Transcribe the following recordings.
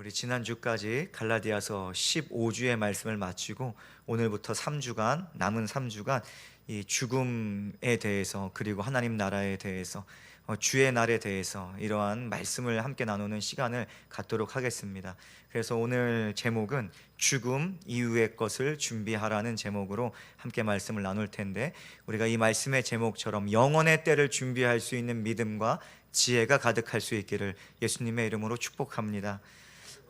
우리 지난주까지 갈라디아서 15주의 말씀을 마치고 오늘부터 3주간, 남은 3주간 이 죽음에 대해서, 그리고 하나님 나라에 대해서, 주의 날에 대해서 이러한 말씀을 함께 나누는 시간을 갖도록 하겠습니다. 그래서 오늘 제목은 죽음 이후의 것을 준비하라는 제목으로 함께 말씀을 나눌 텐데, 우리가 이 말씀의 제목처럼 영원의 때를 준비할 수 있는 믿음과 지혜가 가득할 수 있기를 예수님의 이름으로 축복합니다.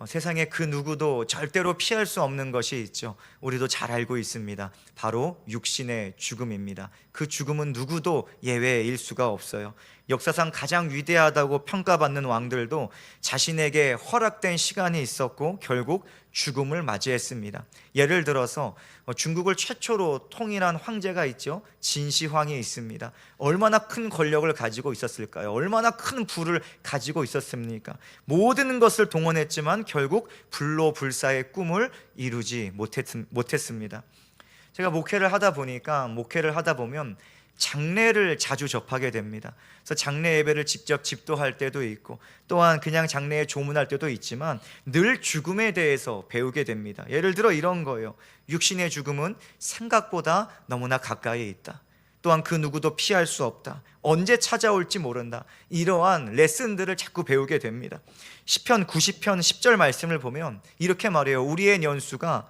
세상에 그 누구도 절대로 피할 수 없는 것이 있죠. 우리도 잘 알고 있습니다. 바로 육신의 죽음입니다. 그 죽음은 누구도 예외일 수가 없어요. 역사상 가장 위대하다고 평가받는 왕들도 자신에게 허락된 시간이 있었고 결국 죽음을 맞이했습니다. 예를 들어서 중국을 최초로 통일한 황제가 있죠. 진시황이 있습니다. 얼마나 큰 권력을 가지고 있었을까요? 얼마나 큰 부를 가지고 있었습니까? 모든 것을 동원했지만 결국 불로불사의 꿈을 이루지 못했습니다. 제가 목회를 하다 보면 장례를 자주 접하게 됩니다. 그래서 장례 예배를 직접 집도할 때도 있고, 또한 그냥 장례에 조문할 때도 있지만 늘 죽음에 대해서 배우게 됩니다. 예를 들어 이런 거예요. 육신의 죽음은 생각보다 너무나 가까이 있다. 또한 그 누구도 피할 수 없다. 언제 찾아올지 모른다. 이러한 레슨들을 자꾸 배우게 됩니다. 시편 90편 10절 말씀을 보면 이렇게 말해요. 우리의 연수가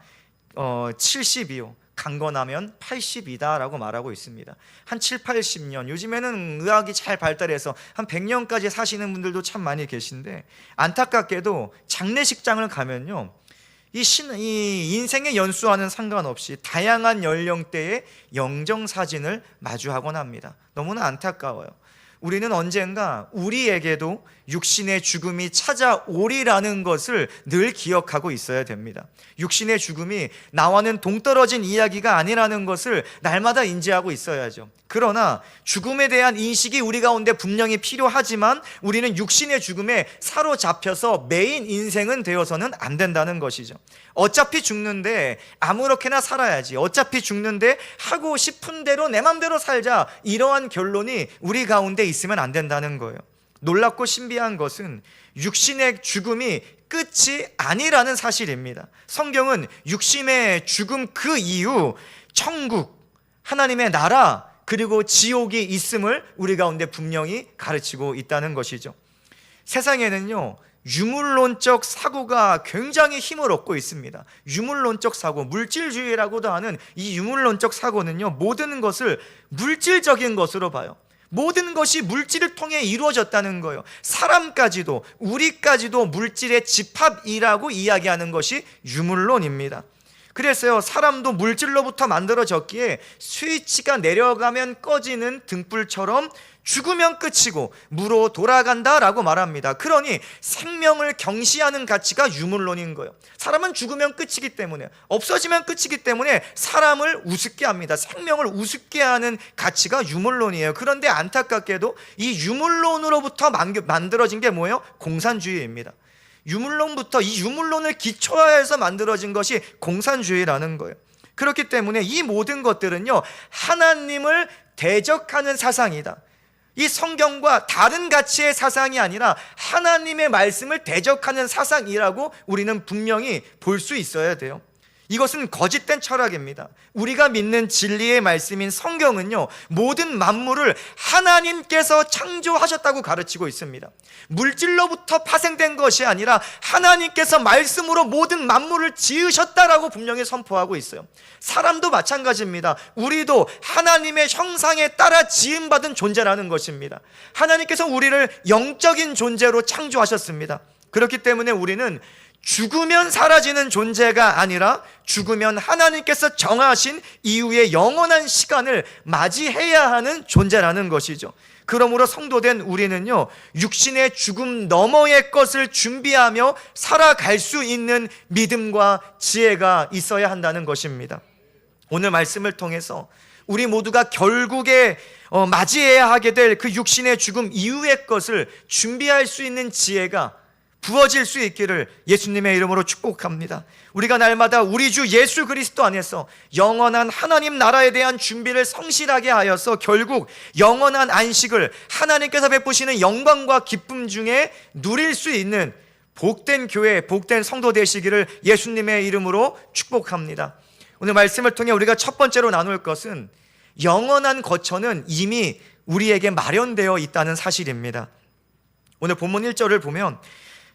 70이요 강건하면 80이다 라고 말하고 있습니다. 한 7, 80년, 요즘에는 의학이 잘 발달해서 한 100년까지 사시는 분들도 참 많이 계신데, 안타깝게도 장례식장을 가면요, 이 인생의 연수와는 상관없이 다양한 연령대의 영정사진을 마주하곤 합니다. 너무나 안타까워요. 우리는 언젠가 우리에게도 육신의 죽음이 찾아오리라는 것을 늘 기억하고 있어야 됩니다. 육신의 죽음이 나와는 동떨어진 이야기가 아니라는 것을 날마다 인지하고 있어야죠. 그러나 죽음에 대한 인식이 우리 가운데 분명히 필요하지만 우리는 육신의 죽음에 사로잡혀서 메인 인생은 되어서는 안 된다는 것이죠. 어차피 죽는데 아무렇게나 살아야지, 어차피 죽는데 하고 싶은 대로 내 맘대로 살자, 이러한 결론이 우리 가운데 있으면 안 된다는 거예요. 놀랍고 신비한 것은 육신의 죽음이 끝이 아니라는 사실입니다. 성경은 육신의 죽음 그 이후 천국, 하나님의 나라, 그리고 지옥이 있음을 우리 가운데 분명히 가르치고 있다는 것이죠. 세상에는요, 유물론적 사고가 굉장히 힘을 얻고 있습니다. 유물론적 사고, 물질주의라고도 하는 이 유물론적 사고는요, 모든 것을 물질적인 것으로 봐요. 모든 것이 물질을 통해 이루어졌다는 거예요. 사람까지도, 우리까지도 물질의 집합이라고 이야기하는 것이 유물론입니다. 그래서요, 사람도 물질로부터 만들어졌기에 스위치가 내려가면 꺼지는 등불처럼 죽으면 끝이고 무로 돌아간다라고 말합니다. 그러니 생명을 경시하는 가치가 유물론인 거예요. 사람은 죽으면 끝이기 때문에, 없어지면 끝이기 때문에 사람을 우습게 합니다. 생명을 우습게 하는 가치가 유물론이에요. 그런데 안타깝게도 이 유물론으로부터 만들어진 게 뭐예요? 공산주의입니다. 유물론부터, 이 유물론을 기초화해서 만들어진 것이 공산주의라는 거예요. 그렇기 때문에 이 모든 것들은요, 하나님을 대적하는 사상이다. 이 성경과 다른 가치의 사상이 아니라 하나님의 말씀을 대적하는 사상이라고 우리는 분명히 볼 수 있어야 돼요. 이것은 거짓된 철학입니다. 우리가 믿는 진리의 말씀인 성경은요, 모든 만물을 하나님께서 창조하셨다고 가르치고 있습니다. 물질로부터 파생된 것이 아니라 하나님께서 말씀으로 모든 만물을 지으셨다라고 분명히 선포하고 있어요. 사람도 마찬가지입니다. 우리도 하나님의 형상에 따라 지음받은 존재라는 것입니다. 하나님께서 우리를 영적인 존재로 창조하셨습니다. 그렇기 때문에 우리는 죽으면 사라지는 존재가 아니라 죽으면 하나님께서 정하신 이후의 영원한 시간을 맞이해야 하는 존재라는 것이죠. 그러므로 성도된 우리는요, 육신의 죽음 너머의 것을 준비하며 살아갈 수 있는 믿음과 지혜가 있어야 한다는 것입니다. 오늘 말씀을 통해서 우리 모두가 결국에 맞이해야 하게 될 그 육신의 죽음 이후의 것을 준비할 수 있는 지혜가 부어질 수 있기를 예수님의 이름으로 축복합니다. 우리가 날마다 우리 주 예수 그리스도 안에서 영원한 하나님 나라에 대한 준비를 성실하게 하여서 결국 영원한 안식을 하나님께서 베푸시는 영광과 기쁨 중에 누릴 수 있는 복된 교회, 복된 성도 되시기를 예수님의 이름으로 축복합니다. 오늘 말씀을 통해 우리가 첫 번째로 나눌 것은 영원한 거처는 이미 우리에게 마련되어 있다는 사실입니다. 오늘 본문 1절을 보면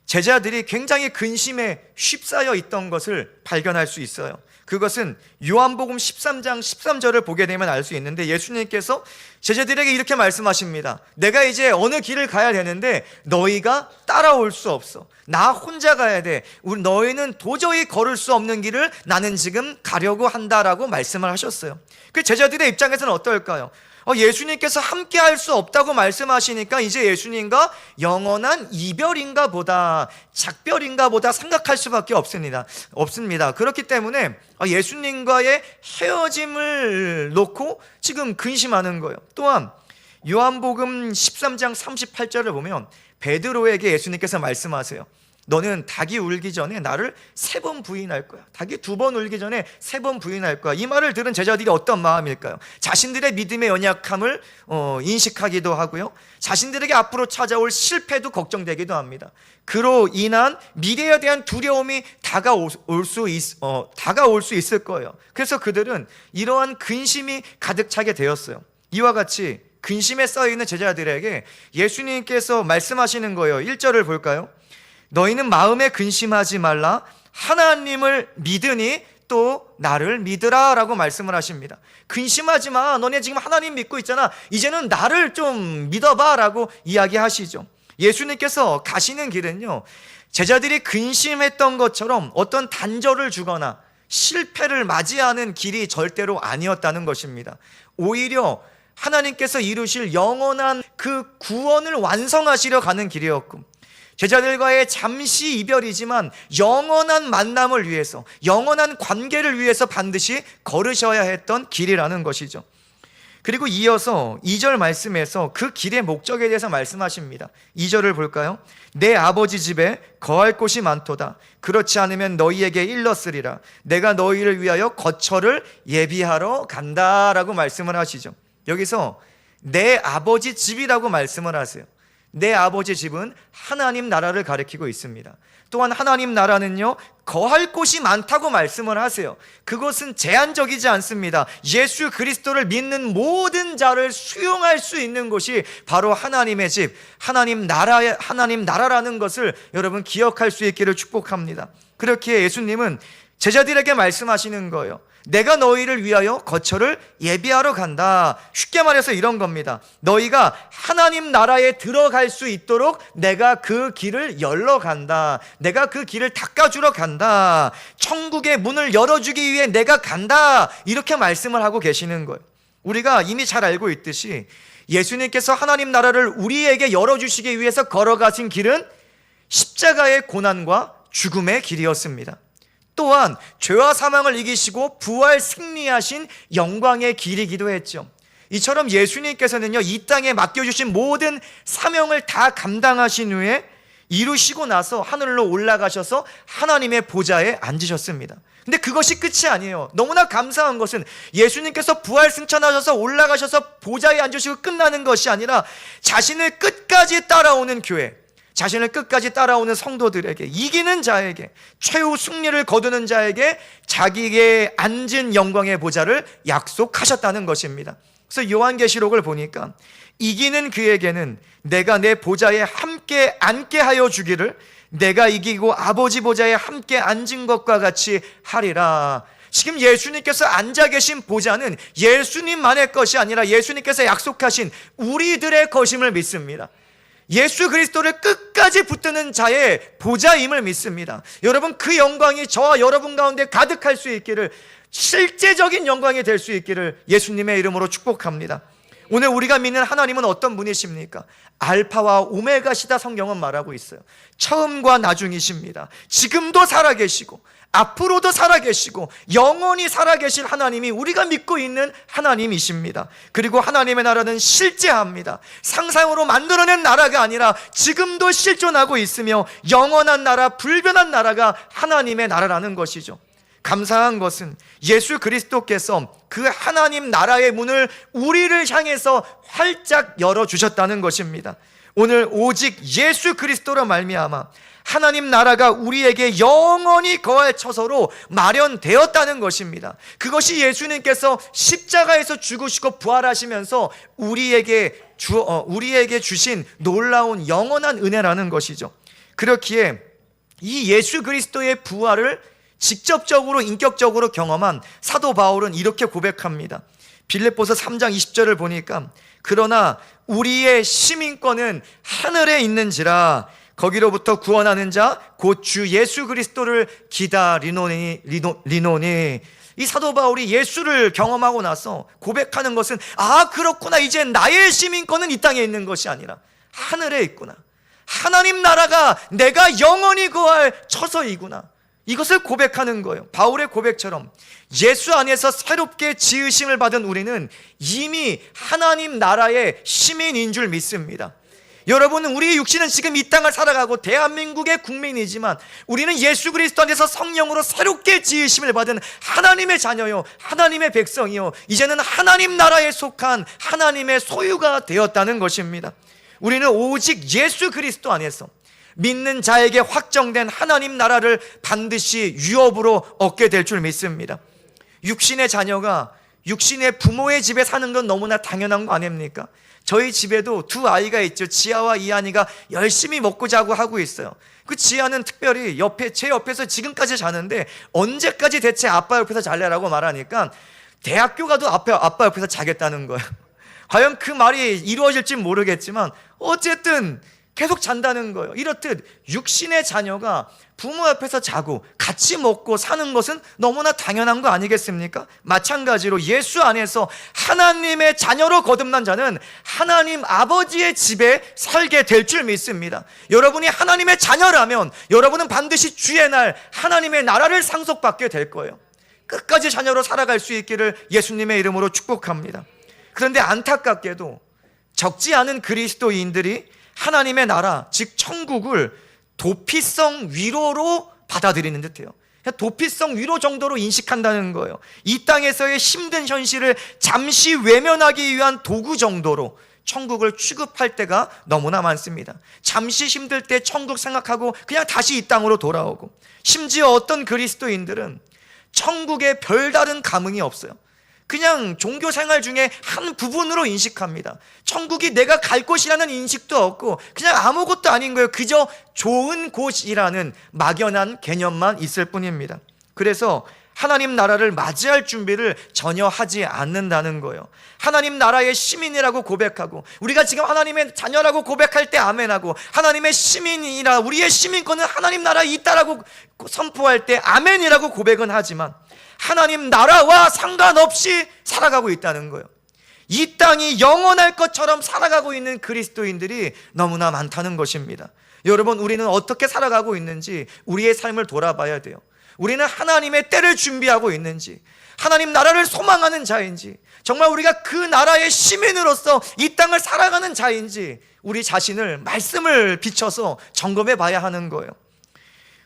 제자들이 굉장히 근심에 휩싸여 있던 것을 발견할 수 있어요. 그것은 요한복음 13장 13절을 보게 되면 알 수 있는데, 예수님께서 제자들에게 이렇게 말씀하십니다. 내가 이제 어느 길을 가야 되는데 너희가 따라올 수 없어. 나 혼자 가야 돼. 너희는 도저히 걸을 수 없는 길을 나는 지금 가려고 한다라고 말씀을 하셨어요. 그 제자들의 입장에서는 어떨까요? 예수님께서 함께 할 수 없다고 말씀하시니까 이제 예수님과 영원한 이별인가 보다, 작별인가 보다 생각할 수밖에 없습니다. 그렇기 때문에 예수님과의 헤어짐을 놓고 지금 근심하는 거예요. 또한 요한복음 13장 38절을 보면 베드로에게 예수님께서 말씀하세요. 너는 닭이 울기 전에 나를 3번 부인할 거야. 닭이 2번 울기 전에 3번 부인할 거야. 이 말을 들은 제자들이 어떤 마음일까요? 자신들의 믿음의 연약함을 인식하기도 하고요, 자신들에게 앞으로 찾아올 실패도 걱정되기도 합니다. 그로 인한 미래에 대한 두려움이 다가올 수 있을 거예요. 그래서 그들은 이러한 근심이 가득 차게 되었어요. 이와 같이 근심에 쌓여있는 제자들에게 예수님께서 말씀하시는 거예요. 1절을 볼까요? 너희는 마음에 근심하지 말라. 하나님을 믿으니 또 나를 믿으라 라고 말씀을 하십니다. 근심하지 마. 너네 지금 하나님 믿고 있잖아. 이제는 나를 좀 믿어봐 라고 이야기하시죠. 예수님께서 가시는 길은요, 제자들이 근심했던 것처럼 어떤 단절을 주거나 실패를 맞이하는 길이 절대로 아니었다는 것입니다. 오히려 하나님께서 이루실 영원한 그 구원을 완성하시려 가는 길이었고, 제자들과의 잠시 이별이지만 영원한 만남을 위해서, 영원한 관계를 위해서 반드시 걸으셔야 했던 길이라는 것이죠. 그리고 이어서 2절 말씀에서 그 길의 목적에 대해서 말씀하십니다. 2절을 볼까요? 내 아버지 집에 거할 곳이 많도다. 그렇지 않으면 너희에게 일렀으리라. 내가 너희를 위하여 거처를 예비하러 간다라고 말씀을 하시죠. 여기서 내 아버지 집이라고 말씀을 하세요. 내 아버지 집은 하나님 나라를 가리키고 있습니다. 또한 하나님 나라는요, 거할 곳이 많다고 말씀을 하세요. 그것은 제한적이지 않습니다. 예수 그리스도를 믿는 모든 자를 수용할 수 있는 곳이 바로 하나님의 집, 하나님 나라라는 것을 여러분 기억할 수 있기를 축복합니다. 그렇게 예수님은 제자들에게 말씀하시는 거예요. 내가 너희를 위하여 거처를 예비하러 간다. 쉽게 말해서 이런 겁니다. 너희가 하나님 나라에 들어갈 수 있도록 내가 그 길을 열러 간다. 내가 그 길을 닦아주러 간다. 천국의 문을 열어주기 위해 내가 간다. 이렇게 말씀을 하고 계시는 거예요. 우리가 이미 잘 알고 있듯이 예수님께서 하나님 나라를 우리에게 열어주시기 위해서 걸어가신 길은 십자가의 고난과 죽음의 길이었습니다. 또한 죄와 사망을 이기시고 부활 승리하신 영광의 길이기도 했죠. 이처럼 예수님께서는요, 이 땅에 맡겨주신 모든 사명을 다 감당하신 후에 이루시고 나서 하늘로 올라가셔서 하나님의 보좌에 앉으셨습니다. 근데 그것이 끝이 아니에요. 너무나 감사한 것은 예수님께서 부활 승천하셔서 올라가셔서 보좌에 앉으시고 끝나는 것이 아니라 자신을 끝까지 따라오는 교회, 자신을 끝까지 따라오는 성도들에게, 이기는 자에게, 최후 승리를 거두는 자에게 자기에게 앉은 영광의 보좌를 약속하셨다는 것입니다. 그래서 요한계시록을 보니까 이기는 그에게는 내가 내 보좌에 함께 앉게 하여 주기를, 내가 이기고 아버지 보좌에 함께 앉은 것과 같이 하리라. 지금 예수님께서 앉아 계신 보좌는 예수님만의 것이 아니라 예수님께서 약속하신 우리들의 것임을 믿습니다. 예수 그리스도를 끝까지 붙드는 자의 보좌임을 믿습니다. 여러분, 그 영광이 저와 여러분 가운데 가득할 수 있기를, 실제적인 영광이 될 수 있기를 예수님의 이름으로 축복합니다. 오늘 우리가 믿는 하나님은 어떤 분이십니까? 알파와 오메가시다 성경은 말하고 있어요. 처음과 나중이십니다. 지금도 살아계시고 앞으로도 살아계시고 영원히 살아계실 하나님이 우리가 믿고 있는 하나님이십니다. 그리고 하나님의 나라는 실제합니다. 상상으로 만들어낸 나라가 아니라 지금도 실존하고 있으며 영원한 나라, 불변한 나라가 하나님의 나라라는 것이죠. 감사한 것은 예수 그리스도께서 그 하나님 나라의 문을 우리를 향해서 활짝 열어주셨다는 것입니다. 오늘 오직 예수 그리스도로 말미암아 하나님 나라가 우리에게 영원히 거할 처소로 마련되었다는 것입니다. 그것이 예수님께서 십자가에서 죽으시고 부활하시면서 우리에게 주신 놀라운 영원한 은혜라는 것이죠. 그렇기에 이 예수 그리스도의 부활을 직접적으로 인격적으로 경험한 사도 바울은 이렇게 고백합니다. 빌립보서 3장 20절을 보니까 그러나 우리의 시민권은 하늘에 있는지라 거기로부터 구원하는 자 곧 주 예수 그리스도를 기다리노니. 이 사도 바울이 예수를 경험하고 나서 고백하는 것은 그렇구나, 이제 나의 시민권은 이 땅에 있는 것이 아니라 하늘에 있구나, 하나님 나라가 내가 영원히 거할 처소이구나, 이것을 고백하는 거예요. 바울의 고백처럼 예수 안에서 새롭게 지으심을 받은 우리는 이미 하나님 나라의 시민인 줄 믿습니다. 여러분은 우리의 육신은 지금 이 땅을 살아가고 대한민국의 국민이지만 우리는 예수 그리스도 안에서 성령으로 새롭게 지으심을 받은 하나님의 자녀요, 하나님의 백성이요, 이제는 하나님 나라에 속한 하나님의 소유가 되었다는 것입니다. 우리는 오직 예수 그리스도 안에서 믿는 자에게 확정된 하나님 나라를 반드시 유업으로 얻게 될 줄 믿습니다. 육신의 자녀가 육신의 부모의 집에 사는 건 너무나 당연한 거 아닙니까? 저희 집에도 두 아이가 있죠. 지아와 이한이가 열심히 먹고 자고 하고 있어요. 그 지아는 특별히 제 옆에서 지금까지 자는데 언제까지 대체 아빠 옆에서 잘래라고 말하니까 대학교 가도 아빠 옆에서 자겠다는 거예요. 과연 그 말이 이루어질지 모르겠지만 어쨌든 계속 잔다는 거예요. 이렇듯 육신의 자녀가 부모 옆에서 자고 같이 먹고 사는 것은 너무나 당연한 거 아니겠습니까? 마찬가지로 예수 안에서 하나님의 자녀로 거듭난 자는 하나님 아버지의 집에 살게 될 줄 믿습니다. 여러분이 하나님의 자녀라면 여러분은 반드시 주의 날 하나님의 나라를 상속받게 될 거예요. 끝까지 자녀로 살아갈 수 있기를 예수님의 이름으로 축복합니다. 그런데 안타깝게도 적지 않은 그리스도인들이 하나님의 나라, 즉 천국을 도피성 위로로 받아들이는 듯해요. 도피성 위로 정도로 인식한다는 거예요. 이 땅에서의 힘든 현실을 잠시 외면하기 위한 도구 정도로 천국을 취급할 때가 너무나 많습니다. 잠시 힘들 때 천국 생각하고 그냥 다시 이 땅으로 돌아오고, 심지어 어떤 그리스도인들은 천국에 별다른 감흥이 없어요. 그냥 종교 생활 중에 한 부분으로 인식합니다. 천국이 내가 갈 곳이라는 인식도 없고 그냥 아무것도 아닌 거예요. 그저 좋은 곳이라는 막연한 개념만 있을 뿐입니다. 그래서 하나님 나라를 맞이할 준비를 전혀 하지 않는다는 거예요. 하나님 나라의 시민이라고 고백하고, 우리가 지금 하나님의 자녀라고 고백할 때 아멘하고, 하나님의 시민이라 우리의 시민권은 하나님 나라에 있다라고 선포할 때 아멘이라고 고백은 하지만 하나님 나라와 상관없이 살아가고 있다는 거예요. 이 땅이 영원할 것처럼 살아가고 있는 그리스도인들이 너무나 많다는 것입니다. 여러분, 우리는 어떻게 살아가고 있는지 우리의 삶을 돌아봐야 돼요. 우리는 하나님의 때를 준비하고 있는지, 하나님 나라를 소망하는 자인지, 정말 우리가 그 나라의 시민으로서 이 땅을 살아가는 자인지 우리 자신을 말씀을 비춰서 점검해 봐야 하는 거예요.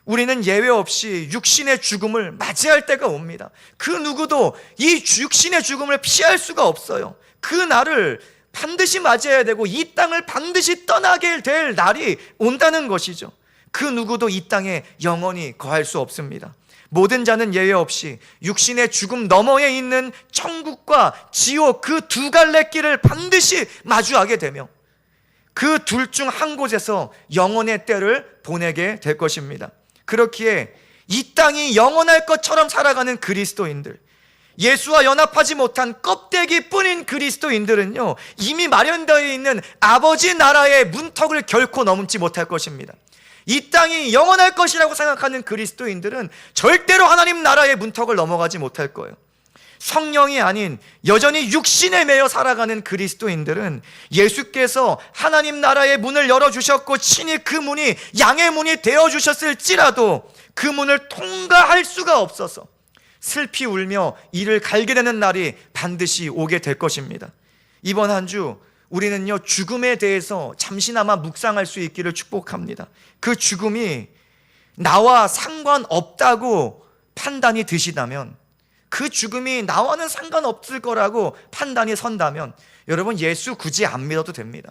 우리는 예외 없이 육신의 죽음을 맞이할 때가 옵니다. 그 누구도 이 육신의 죽음을 피할 수가 없어요. 그 날을 반드시 맞이해야 되고 이 땅을 반드시 떠나게 될 날이 온다는 것이죠. 그 누구도 이 땅에 영원히 거할 수 없습니다. 모든 자는 예외 없이 육신의 죽음 너머에 있는 천국과 지옥, 그 두 갈래 길을 반드시 마주하게 되며 그 둘 중 한 곳에서 영원의 때를 보내게 될 것입니다. 그렇기에 이 땅이 영원할 것처럼 살아가는 그리스도인들, 예수와 연합하지 못한 껍데기뿐인 그리스도인들은요, 이미 마련되어 있는 아버지 나라의 문턱을 결코 넘지 못할 것입니다. 이 땅이 영원할 것이라고 생각하는 그리스도인들은 절대로 하나님 나라의 문턱을 넘어가지 못할 거예요. 성령이 아닌 여전히 육신에 매여 살아가는 그리스도인들은 예수께서 하나님 나라의 문을 열어주셨고 친히 그 문이 양의 문이 되어주셨을지라도 그 문을 통과할 수가 없어서 슬피 울며 이를 갈게 되는 날이 반드시 오게 될 것입니다. 이번 한 주 우리는요, 죽음에 대해서 잠시나마 묵상할 수 있기를 축복합니다. 그 죽음이 나와 상관없다고 판단이 드시다면, 그 죽음이 나와는 상관없을 거라고 판단이 선다면 여러분, 예수 굳이 안 믿어도 됩니다.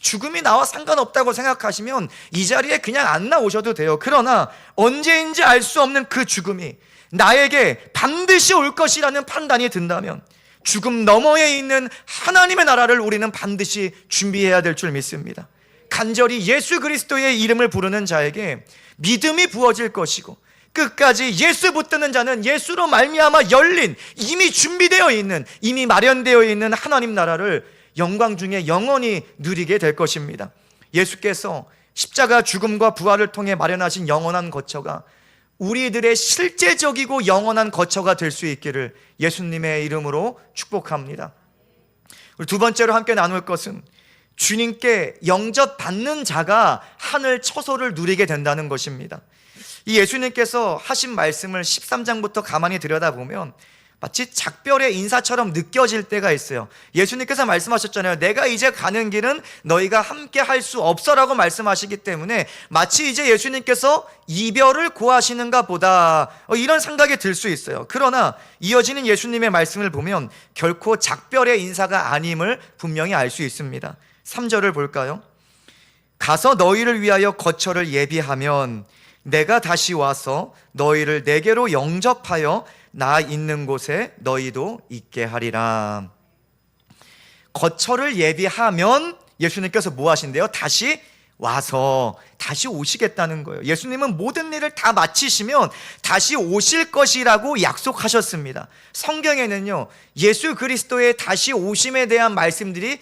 죽음이 나와 상관없다고 생각하시면 이 자리에 그냥 안 나오셔도 돼요. 그러나 언제인지 알 수 없는 그 죽음이 나에게 반드시 올 것이라는 판단이 든다면 죽음 너머에 있는 하나님의 나라를 우리는 반드시 준비해야 될 줄 믿습니다. 간절히 예수 그리스도의 이름을 부르는 자에게 믿음이 부어질 것이고, 끝까지 예수 붙드는 자는 예수로 말미암아 열린, 이미 준비되어 있는, 이미 마련되어 있는 하나님 나라를 영광 중에 영원히 누리게 될 것입니다. 예수께서 십자가 죽음과 부활을 통해 마련하신 영원한 거처가 우리들의 실제적이고 영원한 거처가 될 수 있기를 예수님의 이름으로 축복합니다. 우리 두 번째로 함께 나눌 것은 주님께 영접받는 자가 하늘 처소를 누리게 된다는 것입니다. 이 예수님께서 하신 말씀을 13장부터 가만히 들여다보면 마치 작별의 인사처럼 느껴질 때가 있어요. 예수님께서 말씀하셨잖아요. 내가 이제 가는 길은 너희가 함께 할 수 없어라고 말씀하시기 때문에 마치 이제 예수님께서 이별을 고하시는가 보다, 이런 생각이 들 수 있어요. 그러나 이어지는 예수님의 말씀을 보면 결코 작별의 인사가 아님을 분명히 알 수 있습니다. 3절을 볼까요? 가서 너희를 위하여 거처를 예비하면 내가 다시 와서 너희를 내게로 영접하여 나 있는 곳에 너희도 있게 하리라. 거처를 예비하면 예수님께서 뭐 하신대요? 다시 와서, 다시 오시겠다는 거예요. 예수님은 모든 일을 다 마치시면 다시 오실 것이라고 약속하셨습니다. 성경에는요, 예수 그리스도의 다시 오심에 대한 말씀들이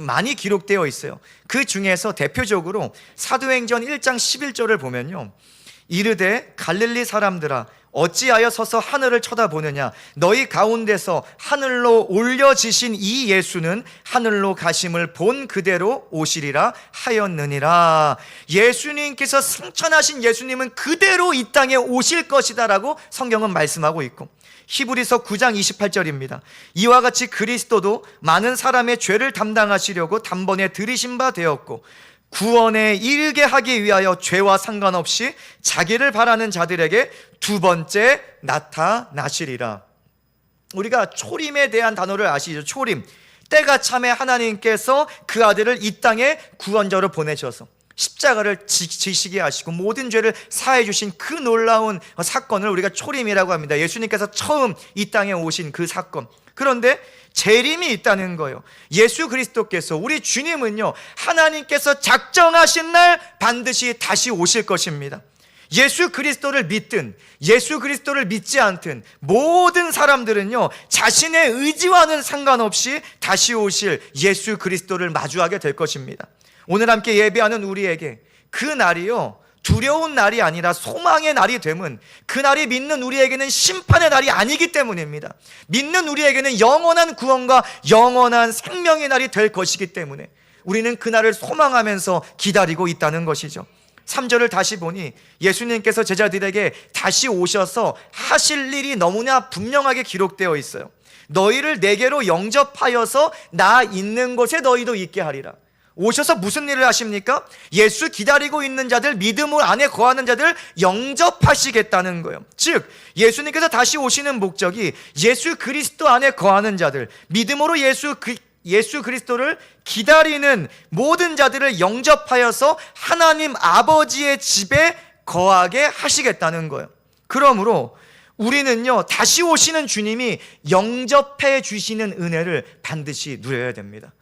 많이 기록되어 있어요. 그 중에서 대표적으로 사도행전 1장 11절을 보면요, 이르되 갈릴리 사람들아 어찌하여 서서 하늘을 쳐다보느냐, 너희 가운데서 하늘로 올려지신 이 예수는 하늘로 가심을 본 그대로 오시리라 하였느니라. 예수님께서 승천하신 예수님은 그대로 이 땅에 오실 것이다 라고 성경은 말씀하고 있고, 히브리서 9장 28절입니다. 이와 같이 그리스도도 많은 사람의 죄를 담당하시려고 단번에 들이신 바 되었고 구원에 이르게 하기 위하여 죄와 상관없이 자기를 바라는 자들에게 두 번째 나타나시리라. 우리가 초림에 대한 단어를 아시죠? 초림. 때가 참에 하나님께서 그 아들을 이 땅에 구원자로 보내셔서 십자가를 지시게 하시고 모든 죄를 사해 주신 그 놀라운 사건을 우리가 초림이라고 합니다. 예수님께서 처음 이 땅에 오신 그 사건. 그런데 재림이 있다는 거예요. 예수 그리스도께서, 우리 주님은요, 하나님께서 작정하신 날 반드시 다시 오실 것입니다. 예수 그리스도를 믿든 예수 그리스도를 믿지 않든 모든 사람들은요, 자신의 의지와는 상관없이 다시 오실 예수 그리스도를 마주하게 될 것입니다. 오늘 함께 예배하는 우리에게 그 날이요, 두려운 날이 아니라 소망의 날이 됨은, 그 날이 믿는 우리에게는 심판의 날이 아니기 때문입니다. 믿는 우리에게는 영원한 구원과 영원한 생명의 날이 될 것이기 때문에 우리는 그 날을 소망하면서 기다리고 있다는 것이죠. 3절을 다시 보니 예수님께서 제자들에게 다시 오셔서 하실 일이 너무나 분명하게 기록되어 있어요. 너희를 내게로 영접하여서 나 있는 곳에 너희도 있게 하리라. 오셔서 무슨 일을 하십니까? 예수 기다리고 있는 자들, 믿음 안에 거하는 자들 영접하시겠다는 거예요. 즉 예수님께서 다시 오시는 목적이 예수 그리스도 안에 거하는 자들, 믿음으로 예수 그리스도를 기다리는 모든 자들을 영접하여서 하나님 아버지의 집에 거하게 하시겠다는 거예요. 그러므로 우리는요, 다시 오시는 주님이 영접해 주시는 은혜를 반드시 누려야 됩니다.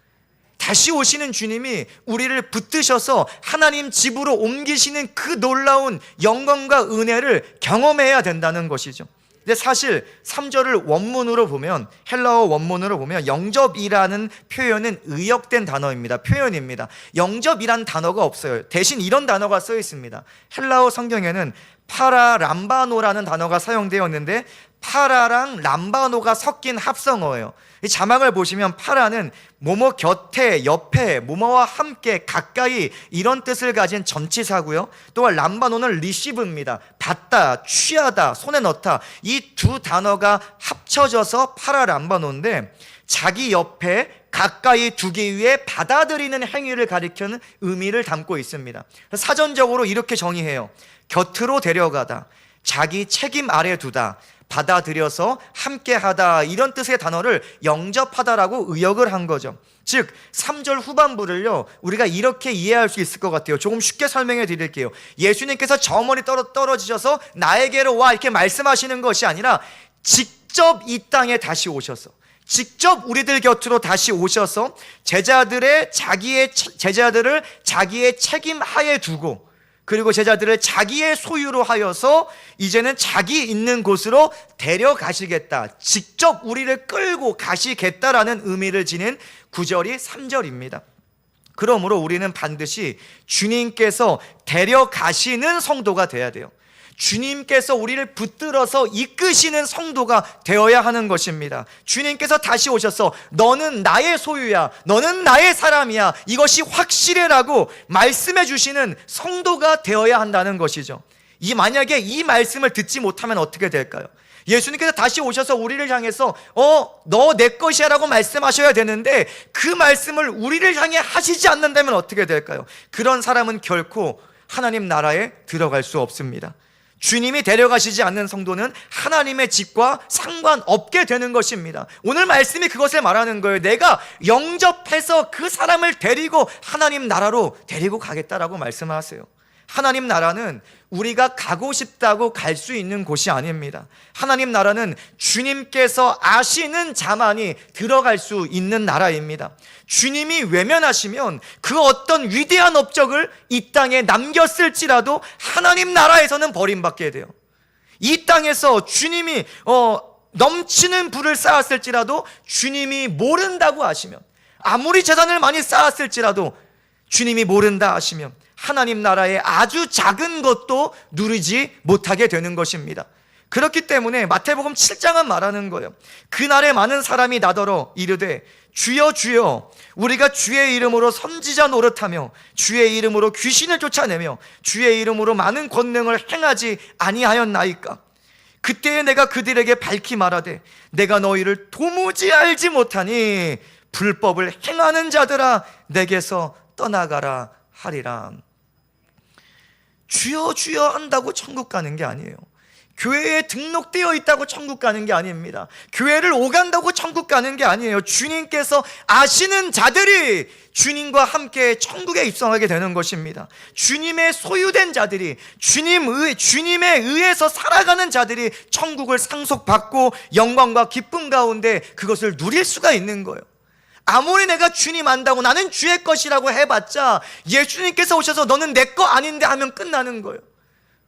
다시 오시는 주님이 우리를 붙드셔서 하나님 집으로 옮기시는 그 놀라운 영광과 은혜를 경험해야 된다는 것이죠. 근데 사실 3절을 원문으로 보면, 헬라어 원문으로 보면 영접이라는 표현은 의역된 단어입니다. 표현입니다. 영접이란 단어가 없어요. 대신 이런 단어가 써 있습니다. 헬라어 성경에는 파라람바노라는 단어가 사용되었는데 파라랑 람바노가 섞인 합성어예요. 이 자막을 보시면 파라는 뭐뭐 곁에, 옆에, 뭐뭐와 함께, 가까이, 이런 뜻을 가진 전치사고요. 또한 람바노는 리시브입니다. 받다, 취하다, 손에 넣다. 이 두 단어가 합쳐져서 파라람바노인데 자기 옆에 가까이 두기 위해 받아들이는 행위를 가리키는 의미를 담고 있습니다. 사전적으로 이렇게 정의해요. 곁으로 데려가다, 자기 책임 아래 두다, 받아들여서 함께하다, 이런 뜻의 단어를 영접하다라고 의역을 한 거죠. 즉 3절 후반부를요 우리가 이렇게 이해할 수 있을 것 같아요. 조금 쉽게 설명해 드릴게요. 예수님께서 저 멀리 떨어지셔서 나에게로 와 이렇게 말씀하시는 것이 아니라 직접 이 땅에 다시 오셔서, 직접 우리들 곁으로 다시 오셔서 제자들을 자기의 책임 하에 두고, 그리고 제자들을 자기의 소유로 하여서 이제는 자기 있는 곳으로 데려가시겠다, 직접 우리를 끌고 가시겠다라는 의미를 지닌 구절이 3절입니다. 그러므로 우리는 반드시 주님께서 데려가시는 성도가 되어야 돼요. 주님께서 우리를 붙들어서 이끄시는 성도가 되어야 하는 것입니다. 주님께서 다시 오셔서 너는 나의 소유야, 너는 나의 사람이야, 이것이 확실해라고 말씀해 주시는 성도가 되어야 한다는 것이죠. 만약에 이 말씀을 듣지 못하면 어떻게 될까요? 예수님께서 다시 오셔서 우리를 향해서 너 내 것이야 라고 말씀하셔야 되는데 그 말씀을 우리를 향해 하시지 않는다면 어떻게 될까요? 그런 사람은 결코 하나님 나라에 들어갈 수 없습니다. 주님이 데려가시지 않는 성도는 하나님의 집과 상관없게 되는 것입니다. 오늘 말씀이 그것을 말하는 거예요. 내가 영접해서 그 사람을 데리고 하나님 나라로 데리고 가겠다라고 말씀하세요. 하나님 나라는 우리가 가고 싶다고 갈 수 있는 곳이 아닙니다. 하나님 나라는 주님께서 아시는 자만이 들어갈 수 있는 나라입니다. 주님이 외면하시면 그 어떤 위대한 업적을 이 땅에 남겼을지라도 하나님 나라에서는 버림받게 돼요. 이 땅에서 주님이 넘치는 부를 쌓았을지라도 주님이 모른다고 하시면, 아무리 재산을 많이 쌓았을지라도 주님이 모른다 하시면 하나님 나라의 아주 작은 것도 누리지 못하게 되는 것입니다. 그렇기 때문에 마태복음 7장은 말하는 거예요. 그날에 많은 사람이 나더러 이르되 주여 주여 우리가 주의 이름으로 선지자 노릇하며 주의 이름으로 귀신을 쫓아내며 주의 이름으로 많은 권능을 행하지 아니하였나이까? 그때에 내가 그들에게 밝히 말하되 내가 너희를 도무지 알지 못하니 불법을 행하는 자들아 내게서 떠나가라 하리라. 주여 주여 한다고 천국 가는 게 아니에요. 교회에 등록되어 있다고 천국 가는 게 아닙니다. 교회를 오간다고 천국 가는 게 아니에요. 주님께서 아시는 자들이 주님과 함께 천국에 입성하게 되는 것입니다. 주님의 소유된 자들이, 주님에 의해서 살아가는 자들이 천국을 상속받고 영광과 기쁨 가운데 그것을 누릴 수가 있는 거예요. 아무리 내가 주님 안다고 나는 주의 것이라고 해봤자 예수님께서 오셔서 너는 내 거 아닌데 하면 끝나는 거예요.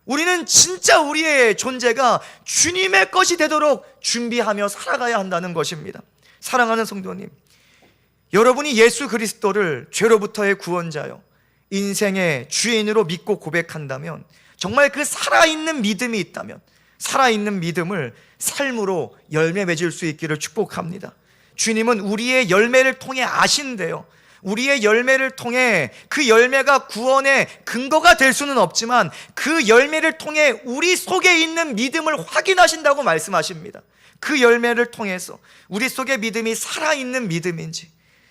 우리는 진짜 우리의 존재가 주님의 것이 되도록 준비하며 살아가야 한다는 것입니다. 사랑하는 성도님, 여러분이 예수 그리스도를 죄로부터의 구원자요 인생의 주인으로 믿고 고백한다면, 정말 그 살아있는 믿음이 있다면 살아있는 믿음을 삶으로 열매 맺을 수 있기를 축복합니다. 주님은 우리의 열매를 통해 아신대요. 우리의 열매를 통해, 그 열매가 구원의 근거가 될 수는 없지만 그 열매를 통해 우리 속에 있는 믿음을 확인하신다고 말씀하십니다. 그 열매를 통해서 우리 속의 믿음이 살아있는 믿음인지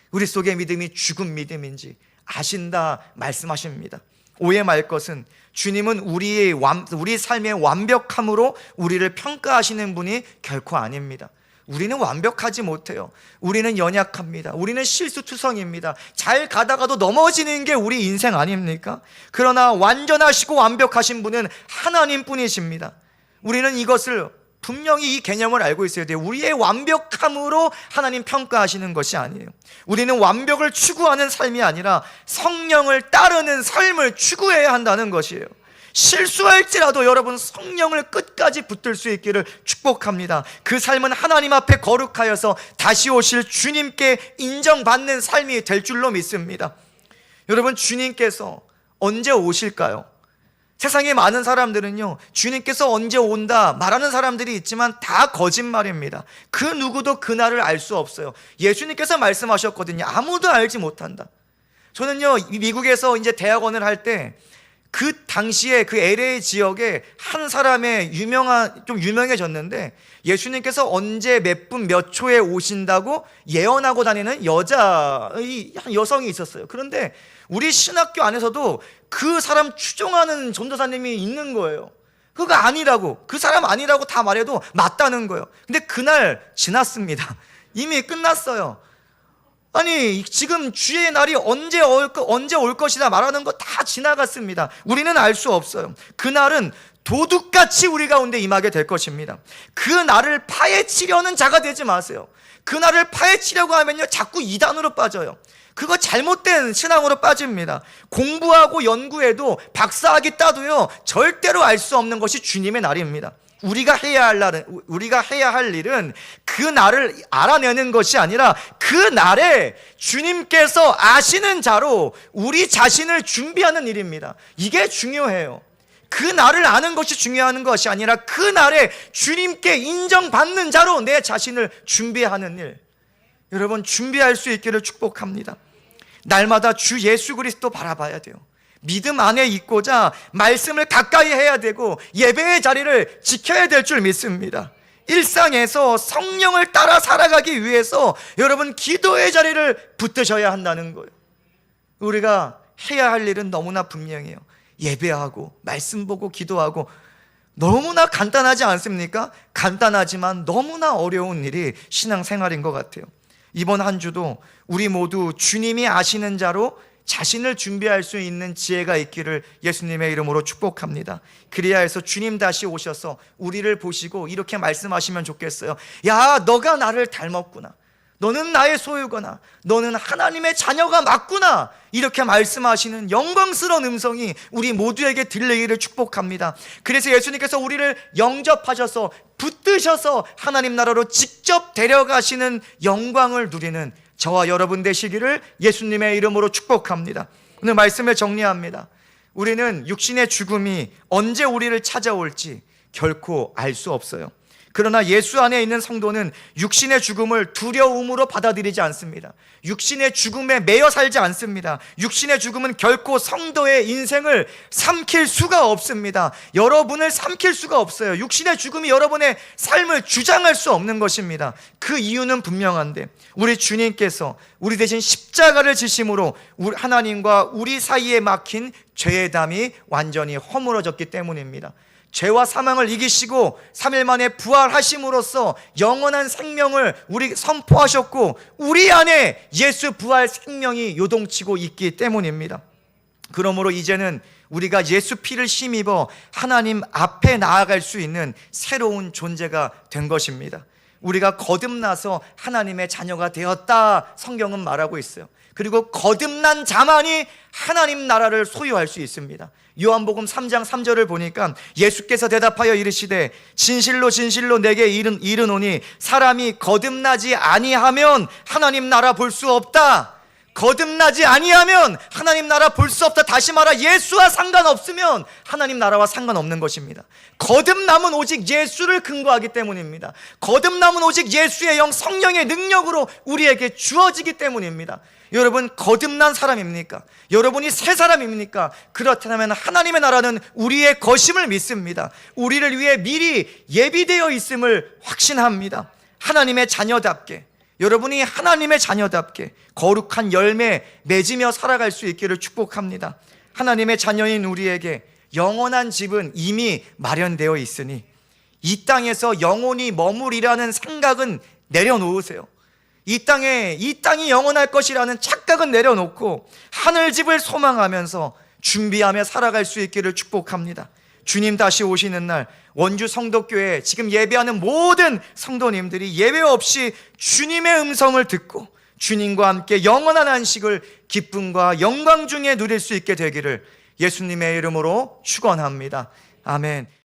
우리 속의 믿음이 죽은 믿음인지 아신다 말씀하십니다. 오해 말 것은 주님은 우리 삶의 완벽함으로 우리를 평가하시는 분이 결코 아닙니다. 우리는 완벽하지 못해요. 우리는 연약합니다. 우리는 실수투성입니다. 잘 가다가도 넘어지는 게 우리 인생 아닙니까? 그러나 완전하시고 완벽하신 분은 하나님뿐이십니다. 우리는 이것을 분명히 이 개념을 알고 있어야 돼요. 우리의 완벽함으로 하나님 평가하시는 것이 아니에요. 우리는 완벽을 추구하는 삶이 아니라 성령을 따르는 삶을 추구해야 한다는 것이에요. 실수할지라도 여러분 성령을 끝까지 붙들 수 있기를 축복합니다. 그 삶은 하나님 앞에 거룩하여서 다시 오실 주님께 인정받는 삶이 될 줄로 믿습니다. 여러분, 주님께서 언제 오실까요? 세상에 많은 사람들은요, 주님께서 언제 온다 말하는 사람들이 있지만 다 거짓말입니다. 그 누구도 그날을 알 수 없어요. 예수님께서 말씀하셨거든요. 아무도 알지 못한다. 저는요, 미국에서 이제 대학원을 할 때 그 당시에 그 LA 지역에 한 사람의 좀 유명해졌는데, 예수님께서 언제 몇 분 몇 초에 오신다고 예언하고 다니는 한 여성이 있었어요. 그런데 우리 신학교 안에서도 그 사람 추종하는 전도사님이 있는 거예요. 그거 아니라고, 그 사람 아니라고 다 말해도 맞다는 거예요. 근데 그날 지났습니다. 이미 끝났어요. 아니, 지금 주의 날이 언제 올 것이다 말하는 거 다 지나갔습니다. 우리는 알 수 없어요. 그날은 도둑같이 우리 가운데 임하게 될 것입니다. 그 날을 파헤치려는 자가 되지 마세요. 그 날을 파헤치려고 하면요, 자꾸 이단으로 빠져요. 그거 잘못된 신앙으로 빠집니다. 공부하고 연구해도 박사학위 따도요, 절대로 알 수 없는 것이 주님의 날입니다. 우리가 해야 할 일은 그 날을 알아내는 것이 아니라 그 날에 주님께서 아시는 자로 우리 자신을 준비하는 일입니다. 이게 중요해요. 그 날을 아는 것이 중요한 것이 아니라 그 날에 주님께 인정받는 자로 내 자신을 준비하는 일, 여러분 준비할 수 있기를 축복합니다. 날마다 주 예수 그리스도 바라봐야 돼요. 믿음 안에 있고자 말씀을 가까이 해야 되고 예배의 자리를 지켜야 될 줄 믿습니다. 일상에서 성령을 따라 살아가기 위해서 여러분 기도의 자리를 붙드셔야 한다는 거예요. 우리가 해야 할 일은 너무나 분명해요. 예배하고 말씀 보고 기도하고, 너무나 간단하지 않습니까? 간단하지만 너무나 어려운 일이 신앙생활인 것 같아요. 이번 한 주도 우리 모두 주님이 아시는 자로 자신을 준비할 수 있는 지혜가 있기를 예수님의 이름으로 축복합니다. 그래야 해서 주님 다시 오셔서 우리를 보시고 이렇게 말씀하시면 좋겠어요. 야, 너가 나를 닮았구나. 너는 나의 소유거나 너는 하나님의 자녀가 맞구나. 이렇게 말씀하시는 영광스러운 음성이 우리 모두에게 들리기를 축복합니다. 그래서 예수님께서 우리를 영접하셔서 붙드셔서 하나님 나라로 직접 데려가시는 영광을 누리는 저와 여러분 되시기를 예수님의 이름으로 축복합니다. 오늘 말씀을 정리합니다. 우리는 육신의 죽음이 언제 우리를 찾아올지 결코 알 수 없어요. 그러나 예수 안에 있는 성도는 육신의 죽음을 두려움으로 받아들이지 않습니다. 육신의 죽음에 매여 살지 않습니다. 육신의 죽음은 결코 성도의 인생을 삼킬 수가 없습니다. 여러분을 삼킬 수가 없어요. 육신의 죽음이 여러분의 삶을 주장할 수 없는 것입니다. 그 이유는 분명한데 우리 주님께서 우리 대신 십자가를 지심으로 하나님과 우리 사이에 막힌 죄의 담이 완전히 허물어졌기 때문입니다. 죄와 사망을 이기시고 3일 만에 부활하심으로써 영원한 생명을 우리 선포하셨고 우리 안에 예수 부활 생명이 요동치고 있기 때문입니다. 그러므로 이제는 우리가 예수 피를 힘입어 하나님 앞에 나아갈 수 있는 새로운 존재가 된 것입니다. 우리가 거듭나서 하나님의 자녀가 되었다 성경은 말하고 있어요. 그리고 거듭난 자만이 하나님 나라를 소유할 수 있습니다. 요한복음 3장 3절을 보니까 예수께서 대답하여 이르시되 진실로 진실로 내게 이르노니 사람이 거듭나지 아니하면 하나님 나라 볼 수 없다. 거듭나지 아니하면 하나님 나라 볼 수 없다. 다시 말하 예수와 상관없으면 하나님 나라와 상관없는 것입니다. 거듭남은 오직 예수를 근거하기 때문입니다. 거듭남은 오직 예수의 영 성령의 능력으로 우리에게 주어지기 때문입니다. 여러분 거듭난 사람입니까? 여러분이 새 사람입니까? 그렇다면 하나님의 나라는 우리의 것임을 믿습니다. 우리를 위해 미리 예비되어 있음을 확신합니다. 하나님의 자녀답게, 여러분이 하나님의 자녀답게 거룩한 열매 맺으며 살아갈 수 있기를 축복합니다. 하나님의 자녀인 우리에게 영원한 집은 이미 마련되어 있으니 이 땅에서 영원히 머무리라는 생각은 내려놓으세요. 이 땅이 영원할 것이라는 착각은 내려놓고 하늘집을 소망하면서 준비하며 살아갈 수 있기를 축복합니다. 주님 다시 오시는 날 원주 성도교회 지금 예배하는 모든 성도님들이 예배 없이 주님의 음성을 듣고 주님과 함께 영원한 안식을 기쁨과 영광 중에 누릴 수 있게 되기를 예수님의 이름으로 축원합니다. 아멘.